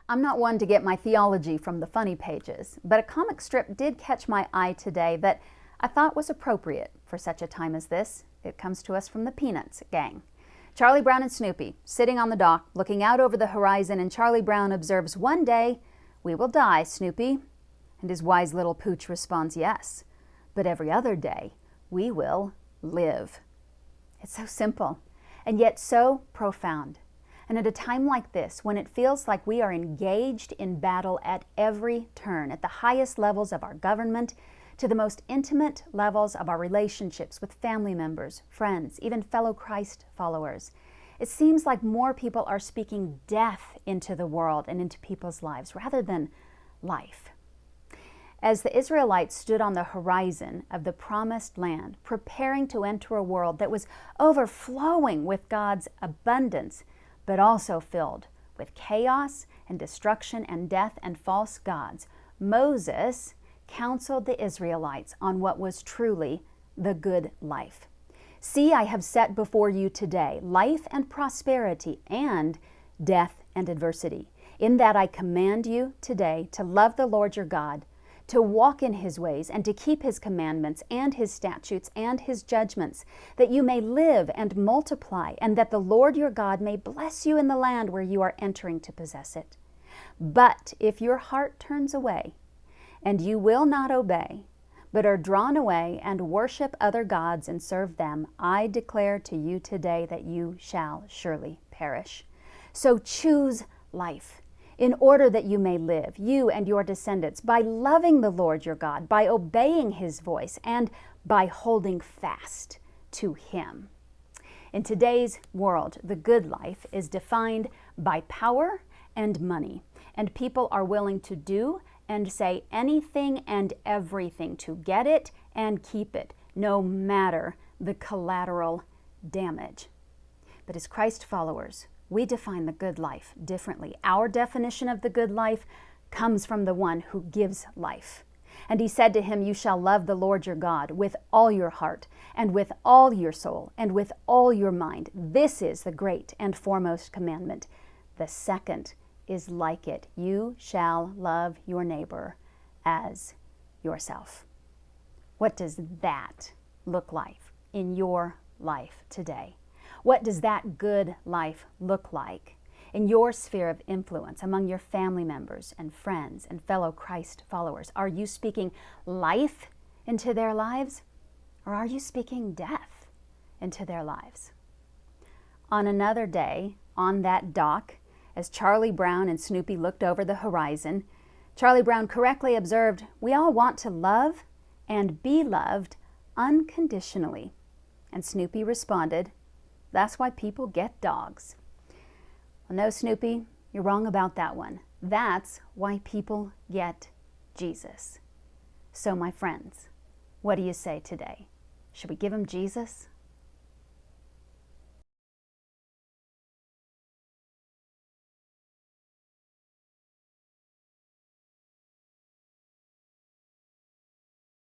I'm not one to get my theology from the funny pages, but a comic strip did catch my eye today that I thought was appropriate for such a time as this. It comes to us from the Peanuts gang. Charlie Brown and Snoopy sitting on the dock looking out over the horizon, and Charlie Brown observes, "One day we will die, Snoopy." And his wise little pooch responds, "Yes, but every other day we will live." It's so simple and yet so profound. And at a time like this, when it feels like we are engaged in battle at every turn, at the highest levels of our government, to the most intimate levels of our relationships with family members, friends, even fellow Christ followers, it seems like more people are speaking death into the world and into people's lives rather than life. As the Israelites stood on the horizon of the promised land, preparing to enter a world that was overflowing with God's abundance, but also filled with chaos and destruction and death and false gods, Moses counseled the Israelites on what was truly the good life. "See, I have set before you today life and prosperity and death and adversity. In that I command you today to love the Lord your God, to walk in his ways and to keep his commandments and his statutes and his judgments, that you may live and multiply, and that the Lord your God may bless you in the land where you are entering to possess it. But if your heart turns away, and you will not obey, but are drawn away and worship other gods and serve them, I declare to you today that you shall surely perish. So choose life, in order that you may live, you and your descendants, by loving the Lord your God, by obeying his voice, and by holding fast to him." In today's world, the good life is defined by power and money, and people are willing to do and say anything and everything to get it and keep it, no matter the collateral damage. But as Christ followers, we define the good life differently. Our definition of the good life comes from the one who gives life. And he said to him, "You shall love the Lord your God with all your heart and with all your soul and with all your mind. This is the great and foremost commandment. The second is like it. You shall love your neighbor as yourself." What does that look like in your life today? What does that good life look like in your sphere of influence among your family members and friends and fellow Christ followers? Are you speaking life into their lives, or are you speaking death into their lives? On another day, on that dock, as Charlie Brown and Snoopy looked over the horizon, Charlie Brown correctly observed, "We all want to love and be loved unconditionally." And Snoopy responded, "That's why people get dogs." Well, no, Snoopy, you're wrong about that one. That's why people get Jesus. So, my friends, what do you say today? Should we give him Jesus?